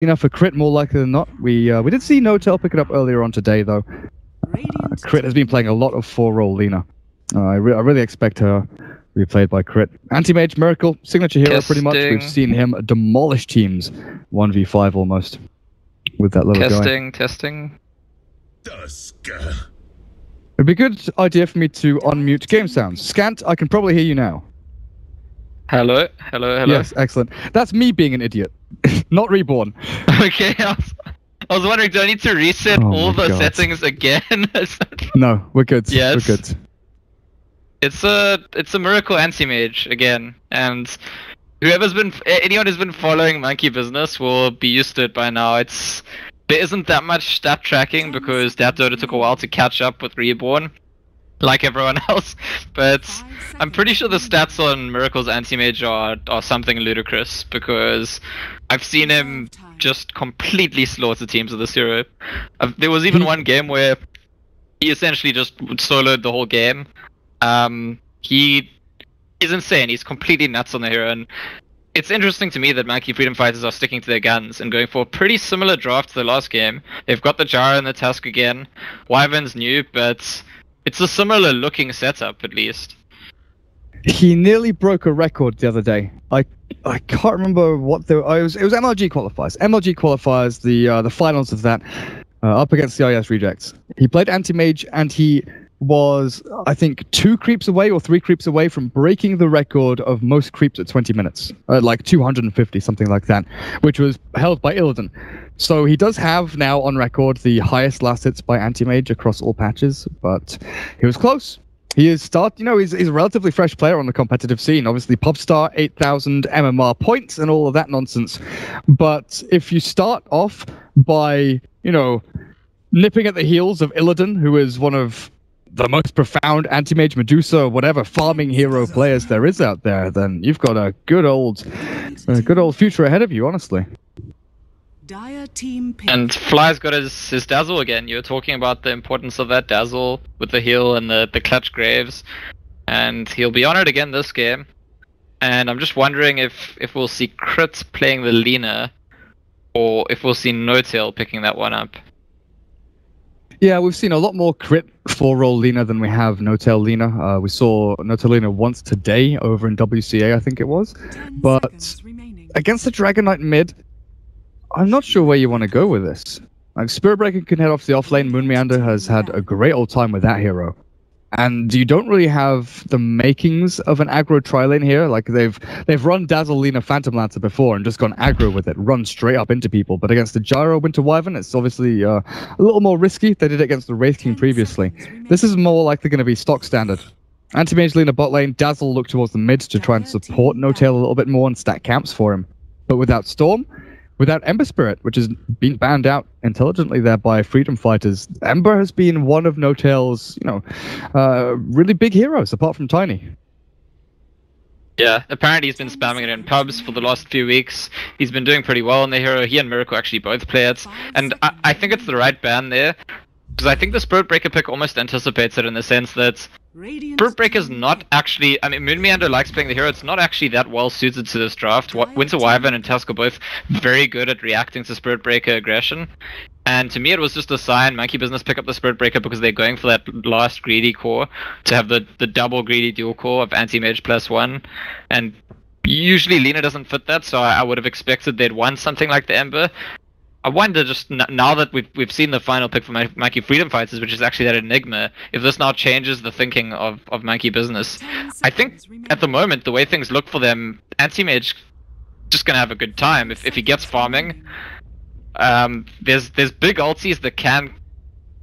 Lina for Crit, more likely than not. We did see Notel pick it up earlier on today, though. Crit has been playing a lot of 4-role Lina. I really expect her to be played by Crit. Anti-Mage, Miracle, signature hero pretty much. We've seen him demolish teams 1v5 almost with that little guy. Testing. It'd be a good idea for me to unmute game sounds. Scant, I can probably hear you now. Hello. Yes, excellent. That's me being an idiot, not Reborn. Okay, I was wondering, do I need to reset all the settings again? No, we're good. Yes. We're good. It's a Miracle Anti-Mage again, and anyone who's been following Monkey Business will be used to it by now. There isn't that much stat tracking because Dota took a while to catch up with Reborn, like everyone else. But I'm pretty sure the stats on Miracle's Anti-Mage are something ludicrous, because I've seen him just completely slaughter teams with this hero. There was even one game where he essentially just soloed the whole game. He's insane. He's completely nuts on the hero, and it's interesting to me that Monkey Freedom Fighters are sticking to their guns and going for a pretty similar draft to the last game. They've got the Jara and the Tusk again. Wyvern's new, but it's a similar looking setup at least. He nearly broke a record the other day. I can't remember what it was MLG qualifiers. MLG qualifiers, the finals of that, up against the IS rejects. He played Anti-Mage and he was, I think, 2 creeps away or 3 creeps away from breaking the record of most creeps at 20 minutes. Like 250, something like that, which was held by Illidan. So he does have now on record the highest last hits by Anti-Mage across all patches, but he was close. He is he's a relatively fresh player on the competitive scene. Obviously, Popstar, 8,000 MMR points and all of that nonsense. But if you start off by, nipping at the heels of Illidan, who is one of the most profound Anti-Mage, Medusa, whatever farming hero players there is out there, then you've got a good old future ahead of you, honestly. And Fly's got his Dazzle again. You were talking about the importance of that Dazzle with the heal and the clutch graves, and he'll be on it again this game. And I'm just wondering if we'll see Crit playing the Lina, or if we'll see Notail picking that one up. Yeah, we've seen a lot more Crit 4-role Lina than we have Notail Lina. We saw Notail Lina once today over in WCA, I think it was. But against the Dragon Knight mid, I'm not sure where you want to go with this. Like, Spirit Breaker can head off the offlane. Moon Meander has had a great old time with that hero. And you don't really have the makings of an aggro tri-lane here. Like, they've run Dazzle Lina Phantom Lancer before and just gone aggro with it, run straight up into people. But against the Gyro Winter Wyvern, it's obviously a little more risky. They did it against the Wraith King previously. This is more likely going to be stock standard. Anti-Mage Lina bot lane, Dazzle look towards the mid to try and support Notail a little bit more and stack camps for him. But without Storm, without Ember Spirit, which has been banned out intelligently there by Freedom Fighters, Ember has been one of Notail's, really big heroes, apart from Tiny. Yeah, apparently he's been spamming it in pubs for the last few weeks. He's been doing pretty well on the hero. He and Miracle actually both play it. And I think it's the right ban there, because I think the Spirit Breaker pick almost anticipates it in the sense that Spirit Breaker's not actually, Moon Meander likes playing the hero, it's not actually that well suited to this draft. Winter Wyvern and Tusk are both very good at reacting to Spirit Breaker aggression. And to me it was just a sign Monkey Business pick up the Spirit Breaker because they're going for that last greedy core to have the double greedy dual core of Anti-Mage +1. And usually Lina doesn't fit that, so I would have expected they'd want something like the Ember. I wonder, just now that we've seen the final pick for Monkey Freedom Fighters, which is actually that Enigma, if this now changes the thinking of Monkey Business. I think at the moment, the way things look for them, Anti-Mage just gonna have a good time if he gets farming. There's big ultis that can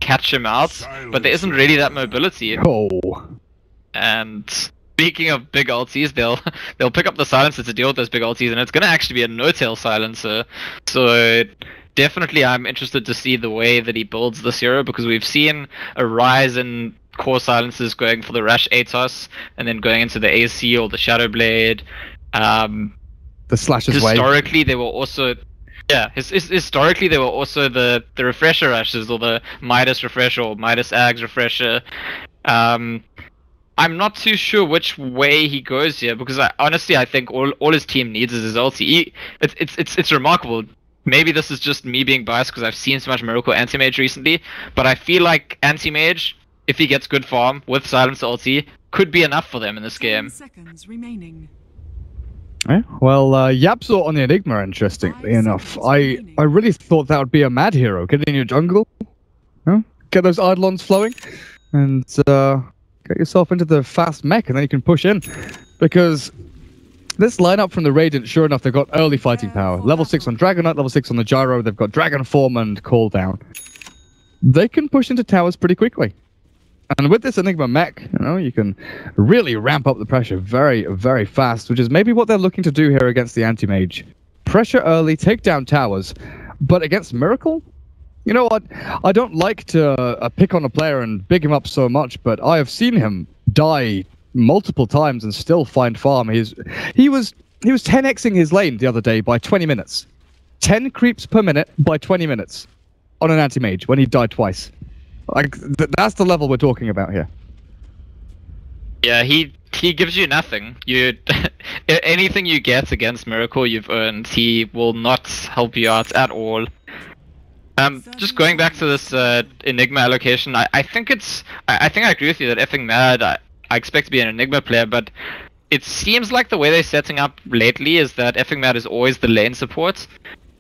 catch him out, but there isn't really that mobility. Oh. And speaking of big ultis, they'll pick up the silencer to deal with those big ultis, and it's gonna actually be a no-tail silencer. So definitely I'm interested to see the way that he builds this hero, because we've seen a rise in core silencers going for the Rush Atos, and then going into the AC or the Shadow Blade. The Slasher's historically, they were also... Yeah, historically they were also the Refresher Rushes, or the Midas Refresher, or Midas Ags Refresher. I'm not too sure which way he goes here, because honestly I think all his team needs is his ulti. It's remarkable. maybe this is just me being biased because I've seen so much Miracle Anti-Mage recently, but I feel like Anti-Mage, if he gets good farm with Silencer ulti, could be enough for them in this game. Seconds remaining. Yeah, well, Yapzor on the Enigma, interestingly enough. I really thought that would be a mad hero. Get in your jungle, get those Eidolons flowing, and get yourself into the fast mech, and then you can push in. Because this lineup from the Radiant, sure enough, they've got early fighting power. Level 6 on Dragon Knight, level 6 on the Gyro, they've got Dragon Form and Call Down. They can push into towers pretty quickly. And with this Enigma mech, you can really ramp up the pressure very, very fast, which is maybe what they're looking to do here against the Anti-Mage. Pressure early, take down towers. But against Miracle, you know what? I don't like to pick on a player and big him up so much, but I have seen him die multiple times and still find farm. He was 10xing his lane the other day by 20 minutes. 10 creeps per minute by 20 minutes on an Anti-Mage when he died twice. Like, that's the level we're talking about here. Yeah, he gives you nothing. Anything you get against Miracle, you've earned. He will not help you out at all. Just going back to this Enigma allocation, I think I agree with you that effing mad. I expect to be an Enigma player, but it seems like the way they're setting up lately is that effing mad is always the lane support.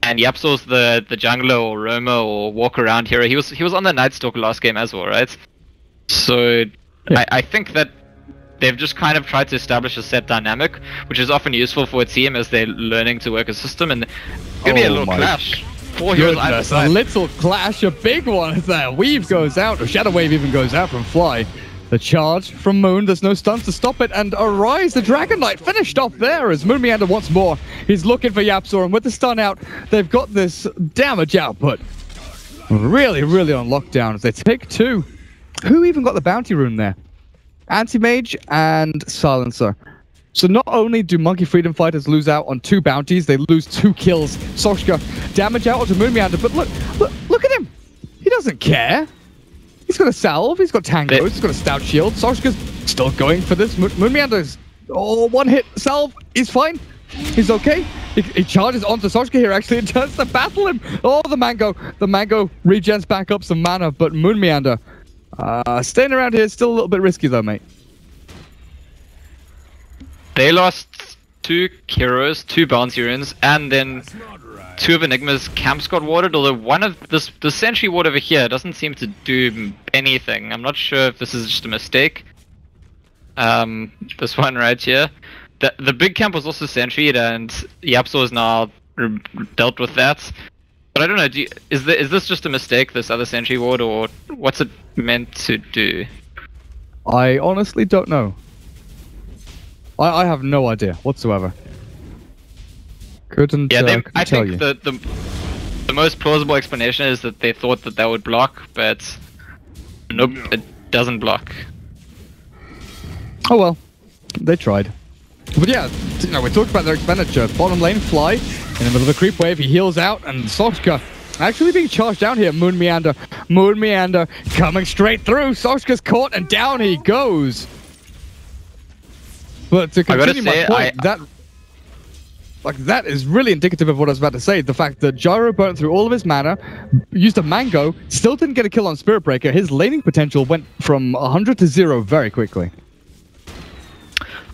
And Yapzor's the jungler or roamer or walk around hero. He was on the Night Stalker last game as well, right? So yeah. I think that they've just kind of tried to establish a set dynamic, which is often useful for a team as they're learning to work a system. And it's gonna be a little clash. A little clash, a big one there. Weave goes out, or Shadow Wave even goes out from Fly. The charge from Moon, there's no stuns to stop it, and Arise, the Dragon Knight, finished off there as Moon Meander once more. He's looking for Yapzor, and with the stun out, they've got this damage output. Really, really on lockdown as they take two. Who even got the bounty rune there? Anti-Mage and Silencer. So not only do Monkey Freedom Fighters lose out on 2 bounties, they lose 2 kills. Soshka, damage out onto Moon Meander, but look at him! He doesn't care. He's got a salve, he's got tangos, he's got a stout shield. Soshka's still going for this. Moon Meander's one hit salve, he's fine. He's okay. He charges onto Soshka here actually and turns to battle him. Oh, the mango regens back up some mana, but Moon Meander staying around here is still a little bit risky though, mate. They lost 2 heroes, 2 bounty runes, and then 2 of Enigma's camps got warded, although one of the sentry ward over here doesn't seem to do anything. I'm not sure if this is just a mistake. This one right here. The big camp was also sentryed, and Yapzor is now dealt with that. But I don't know, is this just a mistake, this other sentry ward, or what's it meant to do? I honestly don't know. I have no idea whatsoever. Couldn't I think tell you. the most plausible explanation is that they thought that would block, but nope, it doesn't block. Oh well, they tried. But yeah, we talked about their expenditure. Bottom lane, Fly, in the middle of a creep wave, he heals out, and Soshka actually being charged down here. Moon Meander coming straight through. Soshka's caught, and down he goes. But to continue my point, that is really indicative of what I was about to say. The fact that Gyro burnt through all of his mana, used a mango, still didn't get a kill on Spirit Breaker. His laning potential went from 100 to 0 very quickly.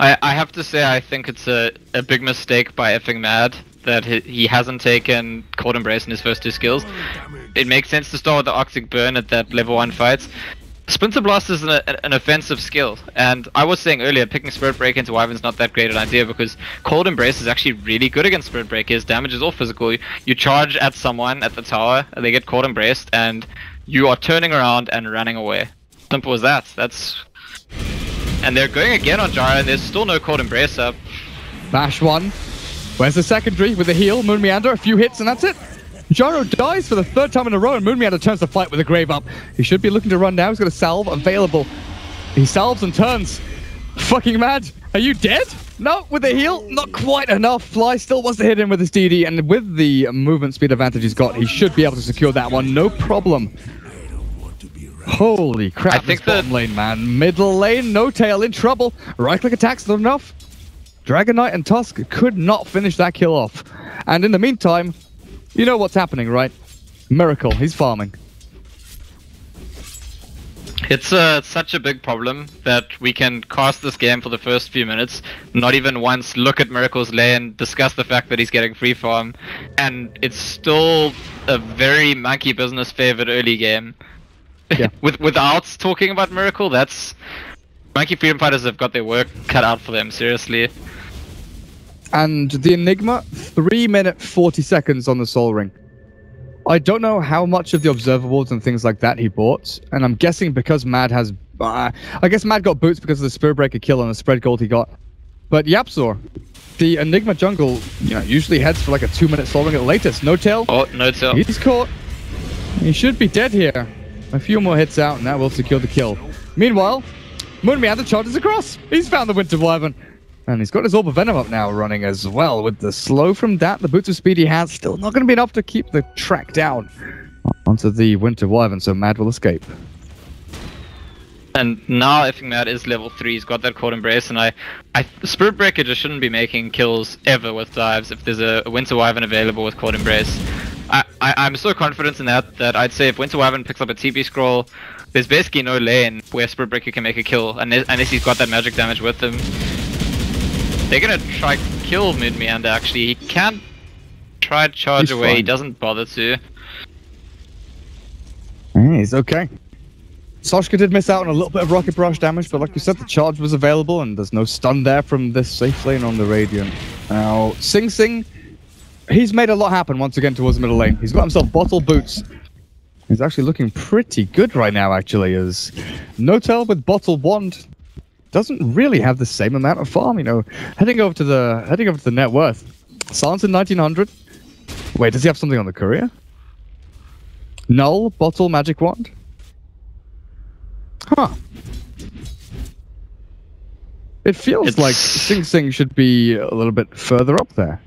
I have to say, I think it's a big mistake by effing mad that he hasn't taken Cold Embrace in his first 2 skills. It makes sense to start with the Arctic Burn at that level 1 fight. Splinter Blast is an offensive skill, and I was saying earlier, picking Spirit Breaker into Wyvern's not that great an idea because Cold Embrace is actually really good against Spirit Breaker. His damage is all physical. You charge at someone at the tower, and they get Cold Embraced, and you are turning around and running away. Simple as that. And they're going again on Gyro, and there's still no Cold Embrace up. Bash 1. Where's the secondary with a heal? Moon Meander, a few hits, and that's it. Gyro dies for the 3rd time in a row, and Moon Meander turns to fight with a grave up. He should be looking to run now. He's got a salve available. He salves and turns. Fucking mad. Are you dead? No, with a heal, not quite enough. Fly still wants to hit him with his DD, and with the movement speed advantage he's got, he should be able to secure that one. No problem. Holy crap, I think bottom lane, man. Middle lane, no tail in trouble. Right-click attacks, not enough. Dragon Knight and Tusk could not finish that kill off. And in the meantime, You know what's happening, right? Miracle, he's farming. It's such a big problem that we can cast this game for the first few minutes, not even once look at Miracle's lane, discuss the fact that he's getting free farm, and it's still a very monkey business favored early game. Yeah. Without talking about Miracle, that's... Monkey Freedom Fighters have got their work cut out for them, seriously. And the Enigma, 3 minutes 40 seconds on the Soul Ring. I don't know how much of the observables and things like that he bought, and I'm guessing because Mad has... I guess Mad got boots because of the Spirit Breaker kill and the spread gold he got. But Yapzor, the Enigma jungle, you know, usually heads for like a 2-minute Soul Ring at the latest. No tail. Oh, no tail. He's caught. He should be dead here. A few more hits out, and that will secure the kill. Meanwhile, Moonmeander charges across. He's found the Winter Wyvern. And he's got his Orb of Venom up now running as well. With the slow from that, the boots of speed he has, still not going to be enough to keep the track down onto the Winter Wyvern, so Mad will escape. And now I think Mad is level 3, he's got that Cold Embrace, and Spirit Breaker just shouldn't be making kills ever with dives if there's a Winter Wyvern available with Cold Embrace. I'm so confident in that I'd say if Winter Wyvern picks up a TP scroll, there's basically no lane where Spirit Breaker can make a kill, unless he's got that magic damage with him. They're gonna try kill Moonmeander actually. He can't try charge away, fine. He doesn't bother to. He's okay. Soshka did miss out on a little bit of Rocket Barrage damage, but like you said, the charge was available and there's no stun there from this safe lane on the Radiant. Now, Sing Sing, he's made a lot happen once again towards the middle lane. He's got himself bottle boots. He's actually looking pretty good right now, actually, as Notel with bottle wand doesn't really have the same amount of farm, you know. Heading over to the net worth. Silence in 1900. Wait, does he have something on the courier? Null, bottle, magic wand. Huh. It feels like Sing Sing should be a little bit further up there.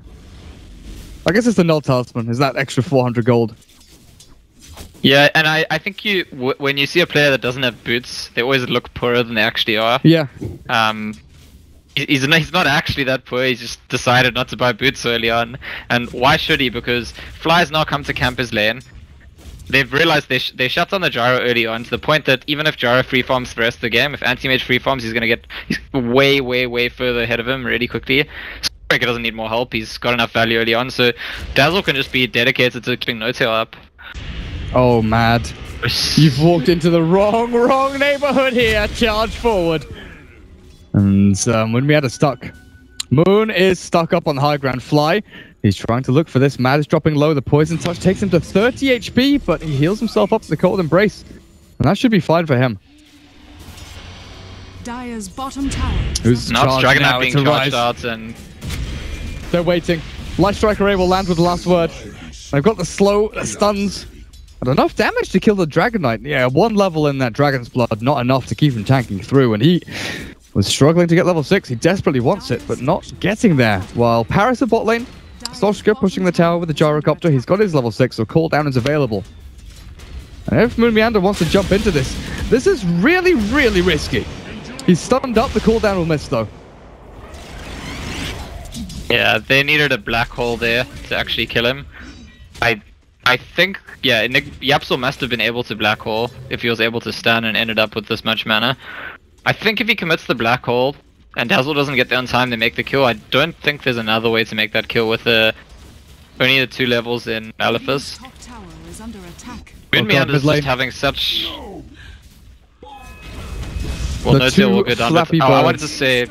I guess it's the Null Talisman. Is that extra 400 gold? Yeah, and I think when you see a player that doesn't have boots, they always look poorer than they actually are. Yeah. He's not actually that poor, he's just decided not to buy boots early on. And why should he? Because Fly's now come to camp his lane. They've realized they shut down the Gyro early on to the point that even if Gyro free farms the rest of the game, if Anti-Mage free farms, he's way further ahead of him really quickly. Breaker doesn't need more help, he's got enough value early on, so Dazzle can just be dedicated to keeping No-Tail up. Oh, Mad. You've walked into the wrong neighborhood here. Charge forward. And when we had a stuck. Moon is stuck up on the high ground. Fly, he's trying to look for this. Mad is dropping low. The Poison Touch takes him to 30 HP, but he heals himself up to the Cold Embrace. And that should be fine for him. Dire's bottom tower. Who's now Dragon Knight being charged out and... They're waiting. Light Striker Ray will land with the last word. They've got the slow stuns. But enough damage to kill the Dragon Knight. Yeah, 1 level in that Dragon's Blood, not enough to keep him tanking through. And he was struggling to get level 6. He desperately wants it, but not getting there. While Paris at bot lane, Soshka pushing the tower with the Gyrocopter. He's got his level 6, so cooldown is available. And if Moonmeander wants to jump into this, this is really risky. He's stunned up, the cooldown will miss though. Yeah, they needed a black hole there to actually kill him. I think, yeah, Yapzor must have been able to black hole if he was able to stun and ended up with this much mana. I think if he commits the black hole and Dazzle doesn't get there on time to make the kill, I don't think there's another way to make that kill with only the 2 levels in Alephus. Moonmeander is just having such... Well, No-Tail will go down, but I wanted to say...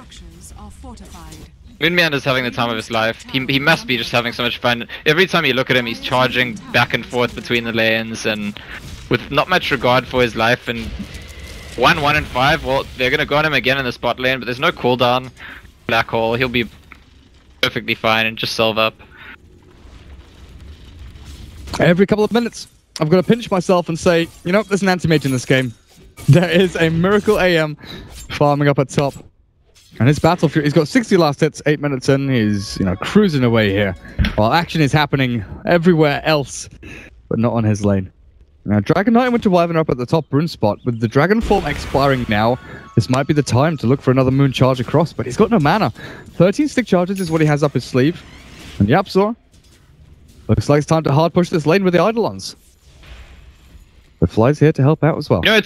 Moonmeander is having the time of his life. He must be just having so much fun. Every time you look at him, he's charging back and forth between the lanes and with not much regard for his life. And 1, 1, and 5, well, they're gonna go on him again in the spot lane, but there's no cooldown. Black hole, he'll be perfectly fine and just solve up. Every couple of minutes, I've got to pinch myself and say, you know, there's an anti-mage in this game. There is a Miracle AM farming up at top. And his Battlefield, he's got 60 last hits, 8 minutes in, he's, you know, cruising away here. While action is happening everywhere else, but not on his lane. Now, Dragon Knight and Winter Wyvern are up at the top rune spot. With the Dragon Form expiring now, this might be the time to look for another Moon charge across, but he's got no mana. 13 stick charges is what he has up his sleeve. And Yapzor, Looks like it's time to hard push this lane with the Eidolons. The Fly's here to help out as well. You know,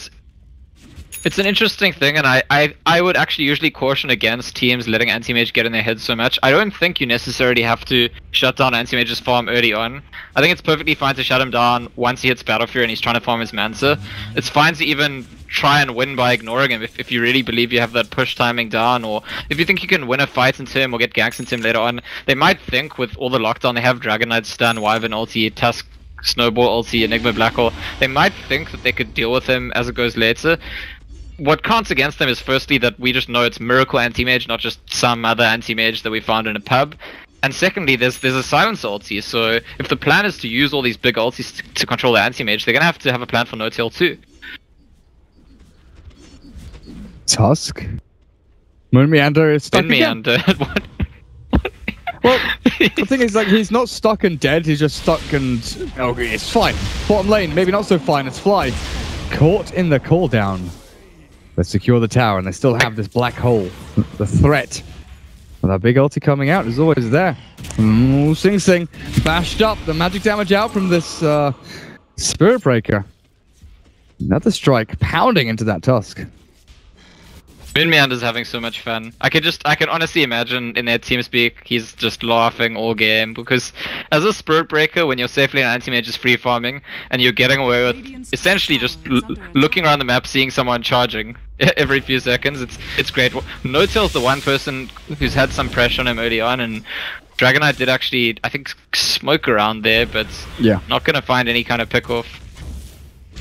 it's an interesting thing, and I would actually usually caution against teams letting anti-mage get in their heads so much. I don't think you necessarily have to shut down anti-mage's farm early on. I think it's perfectly fine to shut him down once he hits Battle Fury and he's trying to farm his Mancer. It's fine to even try and win by ignoring him if you really believe you have that push timing down, or if you think you can win a fight into him or get ganks into him later on. They might think with all the lockdown they have, Dragon Knight, Stun, Wyvern ulti, Tusk, Snowball ulti, Enigma Black Hole, they might think that they could deal with him as it goes later. What counts against them is firstly that we just know it's Miracle Anti-Mage, not just some other Anti-Mage that we found in a pub. And secondly, there's a silence ulti, so if the plan is to use all these big ultis to control the Anti-Mage, they're gonna have to have a plan for no-tail too. Tusk? Moon Meander is stuck again. Meander. What? Well, the thing is, like, he's not stuck and dead, he's just stuck and... Okay, it's fine. Bottom lane, maybe not so fine, it's Fly. Caught in the cooldown. Let's secure the tower, and they still have this black hole. The threat. Well, that big ulti coming out is always there. Sing Sing. Bashed up. The magic damage out from this Spirit Breaker. Another strike pounding into that Tusk. Meander's having so much fun. I can honestly imagine in their team speak, he's just laughing all game, because as a Spirit Breaker, when you're safely in anti-mage just free farming, and you're getting away with essentially just looking around the map, seeing someone charging every few seconds, it's great. No-tail's the one person who's had some pressure on him early on, and Dragon Knight did actually, I think, smoke around there, but yeah, not gonna find any kind of pick-off.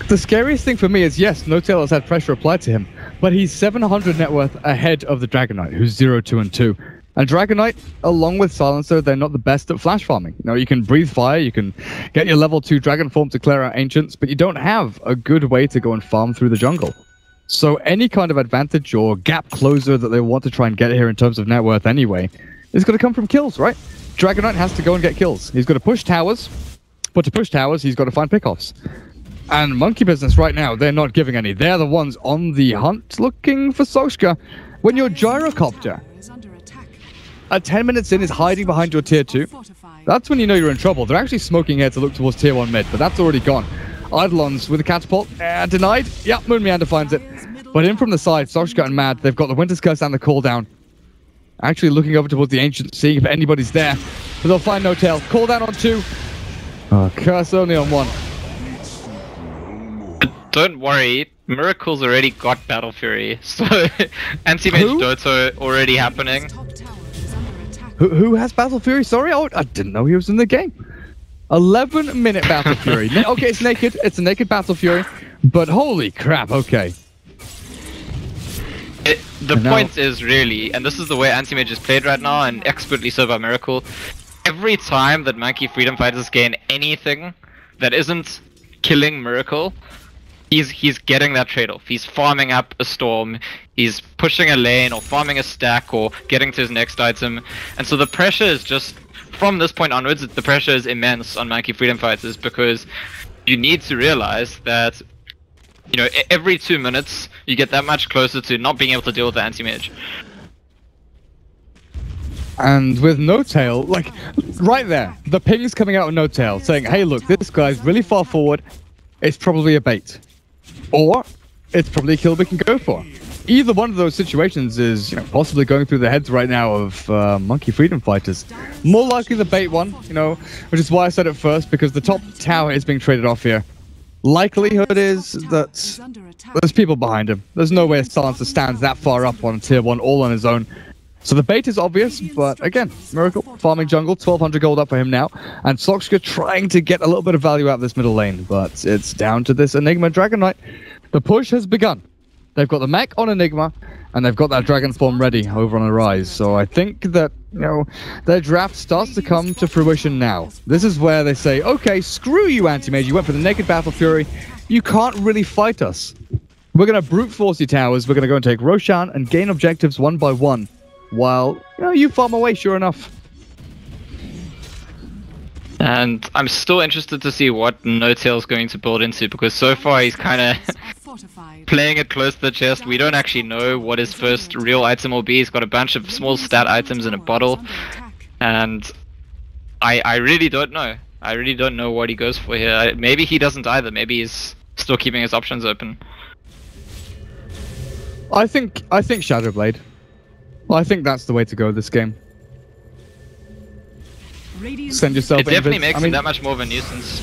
The scariest thing for me is, yes, No-Tail has had pressure applied to him, but he's 700 net worth ahead of the Dragon Knight, who's 0, 2, and 2. And Dragon Knight, along with Silencer, they're not the best at flash farming. You know, you can breathe fire, you can get your level 2 Dragon Form to clear out Ancients, but you don't have a good way to go and farm through the jungle. So any kind of advantage or gap closer that they want to try and get here in terms of net worth anyway, is going to come from kills, right? Dragon Knight has to go and get kills. He's got to push towers, but to push towers, he's got to find pickoffs. And Monkey Business right now, they're not giving any. They're the ones on the hunt looking for Soshka. When your Gyrocopter at 10 minutes in is hiding behind your tier 2, that's when you know you're in trouble. They're actually smoking here to look towards tier 1 mid, but that's already gone. Eidolons with a catapult, denied. Yep, Moon Meander finds it. But in from the side, Soshka and Mad, they've got the Winter's Curse and the cooldown. Actually looking over towards the Ancient, seeing if anybody's there. But they'll find No-Tail. Cooldown on 2. Curse only on 1. Don't worry, Miracle's already got Battle Fury, so anti-mage Dota already happening. Who has Battle Fury? Sorry, I didn't know he was in the game. 11-minute Battle Fury. Okay, it's naked. It's a naked Battle Fury, but holy crap, okay. The point is really, and this is the way anti-mage is played right now, and expertly so by Miracle, every time that Monkey Freedom Fighters gain anything that isn't killing Miracle, he's getting that trade-off. He's farming up a storm, he's pushing a lane or farming a stack or getting to his next item. And so the pressure is just, from this point onwards, the pressure is immense on Monkey Freedom Fighters, because you need to realize that, you know, every 2 minutes you get that much closer to not being able to deal with the anti-mage. And with No-Tail, like, right there, the ping's coming out of No-Tail saying, hey look, this guy's really far forward, it's probably a bait. Or it's probably a kill we can go for. Either one of those situations is, you know, possibly going through the heads right now of Monkey Freedom Fighters. More likely the bait one, you know, which is why I said it first, because the top tower is being traded off here. Likelihood is that there's people behind him. There's no way Silencer stands that far up on tier 1 all on his own. So the bait is obvious, but again, Miracle farming jungle, 1200 gold up for him now, and Soxka trying to get a little bit of value out of this middle lane, but it's down to this Enigma Dragon Knight. The push has begun. They've got the mech on Enigma, and they've got that Dragon Spawn ready over on Arise, so I think that, you know, their draft starts to come to fruition now. This is where they say, okay, screw you, Anti-Mage, you went for the naked Battle Fury, you can't really fight us. We're going to brute force your towers, we're going to go and take Roshan and gain objectives one by one. While, you know, you farm away, sure enough. And I'm still interested to see what No-Tail's going to build into, because so far he's kind of playing it close to the chest. We don't actually know what his first real item will be. He's got a bunch of small stat items in a bottle, and I really don't know. I really don't know what he goes for here. Maybe he doesn't either. Maybe he's still keeping his options open. I think Shadowblade. I think that's the way to go this game. Send yourself. It definitely makes him that much more of a nuisance.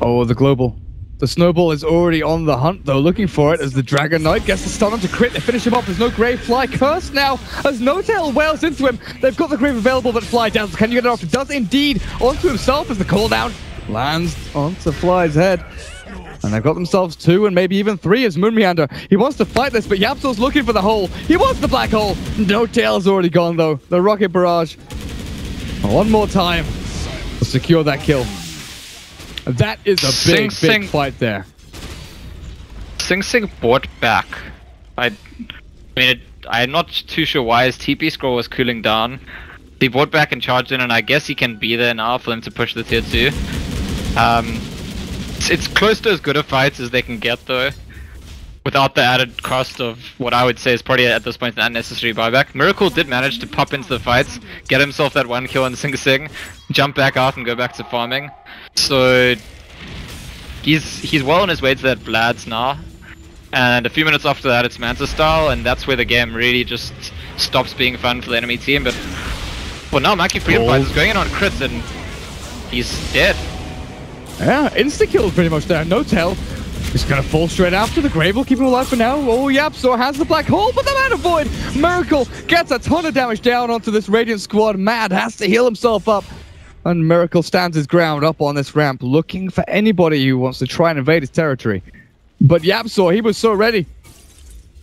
Oh, the global. The snowball is already on the hunt, though, looking for it as the Dragon Knight gets the stun onto crit. They finish him off. There's no Grave Fly. Curse now as No-Tail wails into him. They've got the Grave available, but Fly down. Can you get it off? It does indeed onto himself as the cooldown lands onto Fly's head. And they've got themselves 2 and maybe even 3 as Moonmeander. He wants to fight this, but Yapso's looking for the hole. He wants the black hole. No-Tail's already gone, though. The Rocket Barrage. One more time to secure that kill. That is a big fight there. Sing Sing bought back. I'm not too sure why his TP score was cooling down. He bought back and charged in, and I guess he can be there now for them to push the tier 2. It's close to as good a fight as they can get, though, without the added cost of what I would say is probably at this point an unnecessary buyback. Miracle did manage to pop into the fights, get himself that 1 kill on Sing Sing, jump back out and go back to farming. So he's well on his way to that Vlad's now. And a few minutes after that it's Manta style, and that's where the game really just stops being fun for the enemy team. But for now, Monkey Freedom Fights is going in on crits and he's dead. Yeah, insta-kill pretty much there. No-Tail is going to fall straight after. The Grave will keep him alive for now. Oh, Yapso has the black hole, but the Mana Void! Miracle gets a ton of damage down onto this Radiant squad. Mad has to heal himself up. And Miracle stands his ground up on this ramp, looking for anybody who wants to try and invade his territory. But Yapso, he was so ready.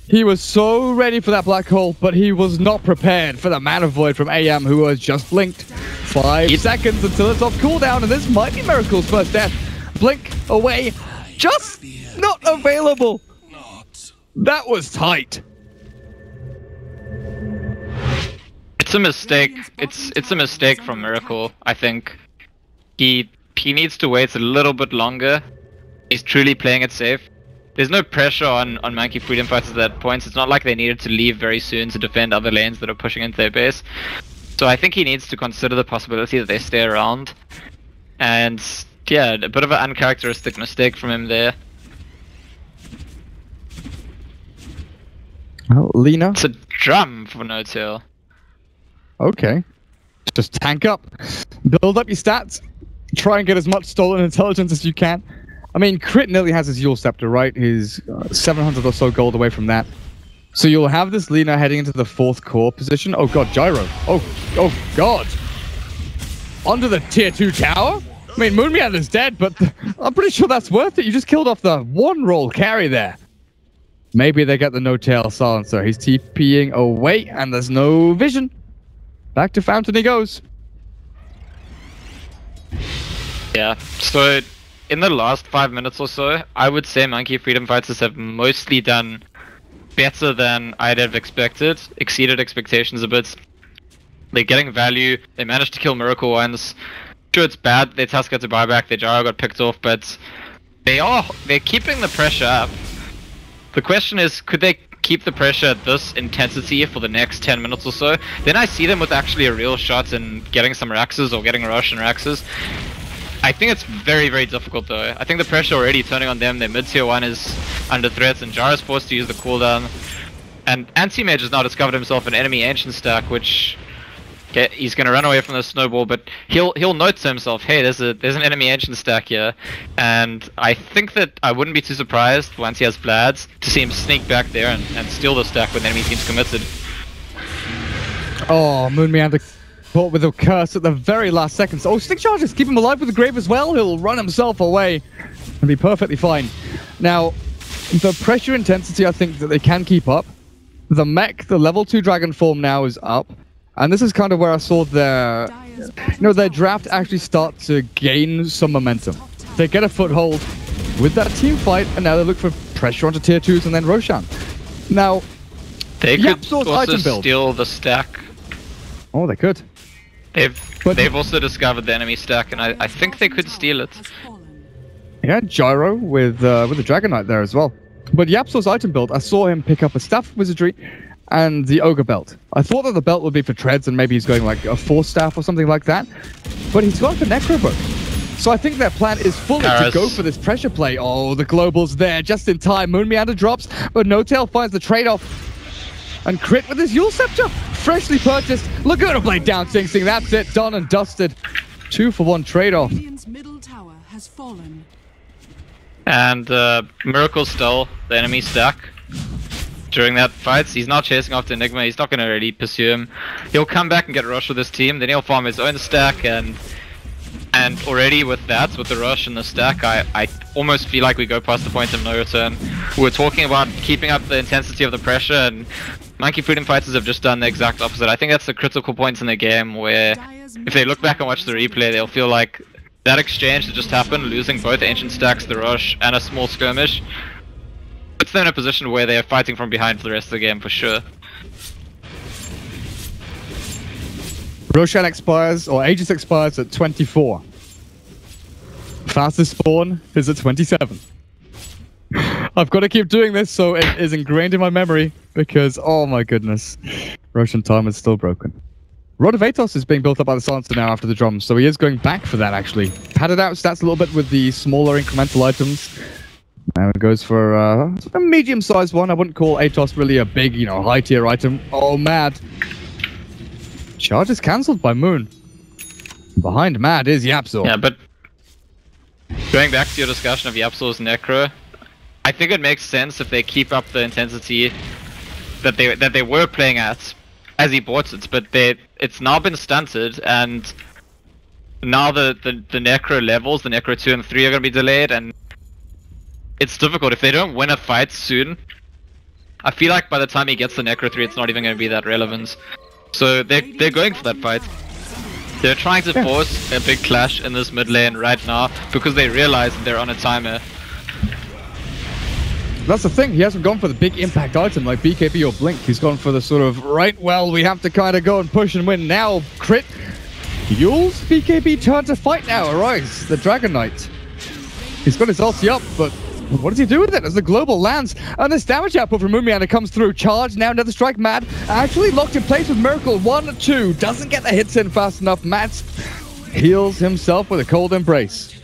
He was so ready for that black hole, but he was not prepared for the Mana Void from AM, who was just blinked. 5 seconds until it's off cooldown, and this might be Miracle's first death. Blink away, just not available. That was tight. It's a mistake. It's a mistake from Miracle. I think he needs to wait a little bit longer. He's truly playing it safe. There's no pressure on Monkey Freedom Fighters at that point. It's not like they needed to leave very soon to defend other lanes that are pushing into their base. So I think he needs to consider the possibility that they stay around. And yeah, a bit of an uncharacteristic mistake from him there. Oh, Lina. It's a drum for No-Tail. Okay. Just tank up. Build up your stats. Try and get as much stolen intelligence as you can. I mean, Crit nearly has his Yule Scepter, right? He's 700 or so gold away from that. So you'll have this Lina heading into the 4th core position. Oh god, Gyro. Oh god. Onto the tier 2 tower? I mean, Moonmeander is dead, but I'm pretty sure that's worth it. You just killed off the 1-roll carry there. Maybe they get the No-Tail silencer. He's TPing away, and there's no vision. Back to Fountain he goes. Yeah, so in the last 5 minutes or so, I would say Monkey Freedom Fighters have mostly done better than I'd have expected, exceeded expectations a bit. They're getting value, they managed to kill Miracle once. Sure, it's bad, their Tusk got to buyback, their Gyro got picked off, but they're keeping the pressure up. The question is, could they keep the pressure at this intensity for the next 10 minutes or so? Then I see them with actually a real shot in getting some Raxes or getting Rush and Raxes. I think it's very, very difficult though. I think the pressure already turning on them. Their mid-tier 1 is under threat, and Gyro's forced to use the cooldown. And Anti-Mage has now discovered himself an enemy ancient stack, which he's going to run away from the snowball, but he'll note to himself, hey, there's an enemy ancient stack here. And I think that I wouldn't be too surprised once he has Vlad's to see him sneak back there and steal the stack when the enemy team's committed. Oh, Moonmeander caught with a curse at the very last seconds. Oh, stick charges keep him alive with the Grave as well. He'll run himself away and be perfectly fine. Now, the pressure intensity I think that they can keep up. The mech, the level 2 dragon form now is up. And this is kind of where I saw their draft actually start to gain some momentum. They get a foothold with that team fight, and now they look for pressure onto tier 2s and then Roshan. Now, they could also steal the stack. Oh, they could. They've also discovered the enemy stack, and I think they could steal it. Yeah, Gyro with the Dragon Knight there as well. But Yapso's item build, I saw him pick up a Staff of Wizardry and the Ogre belt. I thought that the belt would be for treads and maybe he's going like a 4-staff or something like that. But he's gone for Necrobook. So I think their plan is fully to go for this pressure play. Oh, the global's there just in time. Moon Meander drops, but No-Tail finds the trade-off. And Crit with his Yule Scepter. Freshly purchased. Laguna Blade down, Sing Sing. That's it. Done and dusted. 2-for-1 trade-off. Middle tower has fallen. And Miracle stole the enemy stack during that fight. He's not chasing after Enigma. He's not going to really pursue him. He'll come back and get a rush with his team. Then he'll farm his own stack. And already with that, with the rush and the stack, I almost feel like we go past the point of no return. We were talking about keeping up the intensity of the pressure, and Monkey Freedom Fighters have just done the exact opposite. I think that's the critical point in the game where if they look back and watch the replay, they'll feel like that exchange that just happened, losing both Ancient Stacks, the rush, and a small skirmish, puts them in a position where they're fighting from behind for the rest of the game for sure. Roshan expires, or Aegis expires at 24. Fastest spawn is at 27. I've got to keep doing this so it is ingrained in my memory, because, oh my goodness, Roshan time is still broken. Rod of Atos is being built up by the Silencer now after the drums, so he is going back for that actually. Padded out stats a little bit with the smaller incremental items. Now it goes for a medium-sized one. I wouldn't call Atos really a big, high-tier item. Oh, Mad. Charge is cancelled by Moon. Behind Mad is Yapzor. Yeah, but going back to your discussion of Yapzor's Necro, I think it makes sense if they keep up the intensity that they were playing at as he bought it, but it's now been stunted, and now the Necro levels, the Necro 2 and 3 are going to be delayed, and it's difficult. If they don't win a fight soon, I feel like by the time he gets the Necro 3, it's not even going to be that relevant. So they're going for that fight. They're trying to force a big clash in this mid lane right now because they realize they're on a timer. That's the thing, he hasn't gone for the big impact item like BKB or Blink. He's gone for the sort of, right, well, we have to kind of go and push and win now. Crit. Yule's BKB turn to fight now. Arise, the Dragon Knight. He's got his ulti up, but what does he do with it as the global lands? And this damage output from Moon Meander comes through. Charge now, another strike. Mad actually locked in place with Miracle. 1-2. Doesn't get the hits in fast enough. Mad heals himself with a cold embrace.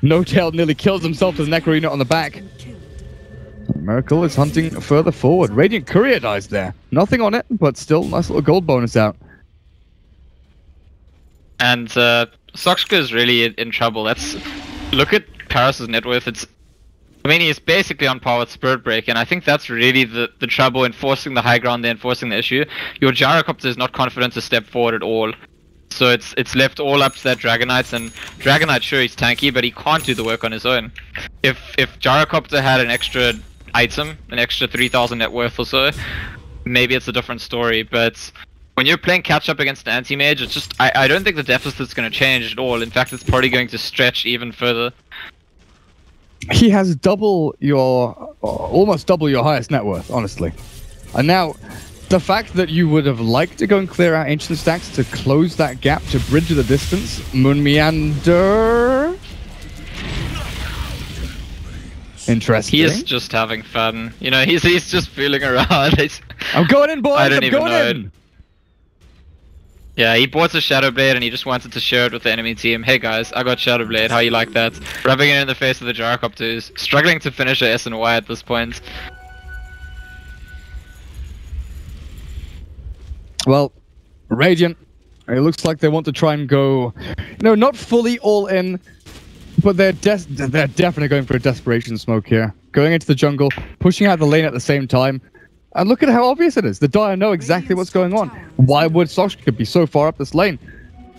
No-Tail nearly kills himself to the Necro unit on the back. Miracle is hunting further forward. Radiant Courier dies there. Nothing on it, but still nice little gold bonus out. And Soxka is really in trouble. Look at Paris' net worth. He's basically on par with Spirit Break, and I think that's really the trouble in forcing the high ground there and forcing the issue. Your Gyrocopter is not confident to step forward at all. So it's left all up to that Dragon Knight, and Dragon Knight, sure, he's tanky, but he can't do the work on his own. If Gyrocopter had an extra item, an extra 3,000 net worth or so, maybe it's a different story, but when you're playing catch up against an anti-mage, it's just, I don't think the deficit's going to change at all. In fact, it's probably going to stretch even further. He has almost double your highest net worth, honestly. And now, the fact that you would have liked to go and clear out Ancient Stacks to close that gap, to bridge the distance, Moon Meander... Interesting. He is just having fun. He's just fooling around. I'm going in, boys! I'm going in! Yeah, he bought a Shadow Blade and he just wanted to share it with the enemy team. Hey guys, I got Shadow Blade, how you like that? Rubbing it in the face of the Gyrocopters. Struggling to finish a SNY at this point. Well, Radiant, it looks like they want to try and go, not fully all in, but they're definitely going for a desperation smoke here. Going into the jungle, pushing out the lane at the same time. And look at how obvious it is. The Dire know exactly what's going on. Why would Soxka be so far up this lane?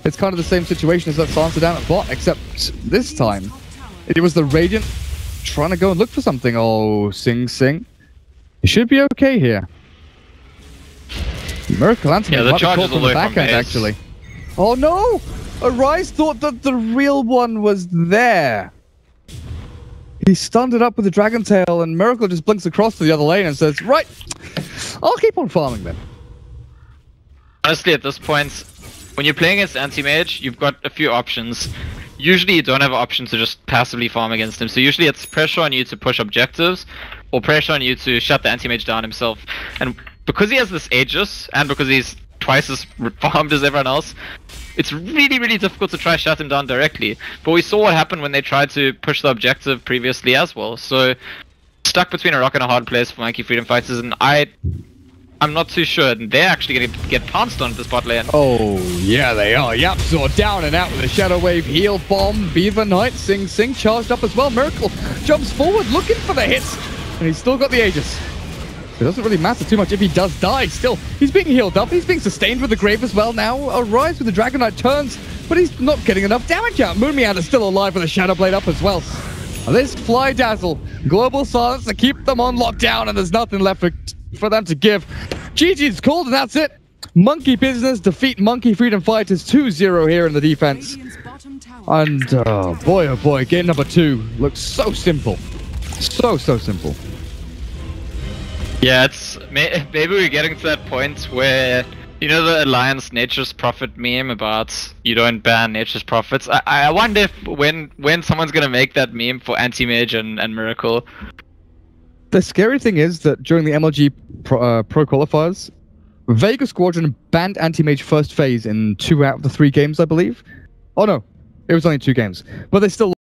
It's kind of the same situation as that Silencer down at bot, except this time it was the Radiant trying to go and look for something. Oh, Sing Sing. It should be okay here. Miracle Antony might be caught from the backhand, actually. Oh no! Arise thought that the real one was there. He stunned it up with the Dragon Tail, and Miracle just blinks across to the other lane and says, right, I'll keep on farming then. Honestly, at this point, when you're playing against Anti-Mage, you've got a few options. Usually you don't have an option to just passively farm against him, so usually it's pressure on you to push objectives, or pressure on you to shut the Anti-Mage down himself. And because he has this Aegis, and because he's twice as farmed as everyone else, it's really, really difficult to try shut him down directly. But we saw what happened when they tried to push the objective previously as well. So, stuck between a rock and a hard place for Monkey Freedom Fighters, and I'm not too sure. They're actually going to get pounced on at the spot lane. Oh, yeah, they are. Yapzor down and out with a Shadow Wave, heal bomb, Beaver Knight, Sing Sing charged up as well. Miracle jumps forward looking for the hits, and he's still got the Aegis. It doesn't really matter too much if he does die. Still, he's being healed up. He's being sustained with the Grave as well now. Arise with the Dragon Knight turns, but he's not getting enough damage out. Moonmeander is still alive with a Shadow Blade up as well. This Fly Dazzle, Global Silence to keep them on lockdown, and there's nothing left for them to give. GG's called, and that's it. Monkey Business defeat Monkey Freedom Fighters 2-0 here in the defense. And boy, oh boy, game number 2 looks so simple. So simple. Yeah, it's maybe we're getting to that point where, you know, the Alliance Nature's Prophet meme about you don't ban Nature's Prophets. I wonder if when someone's gonna make that meme for Anti-Mage and Miracle. The scary thing is that during the MLG Pro Qualifiers, Vega Squadron banned Anti-Mage first phase in 2 out of the 3 games, I believe. Oh no, it was only 2 games, but they still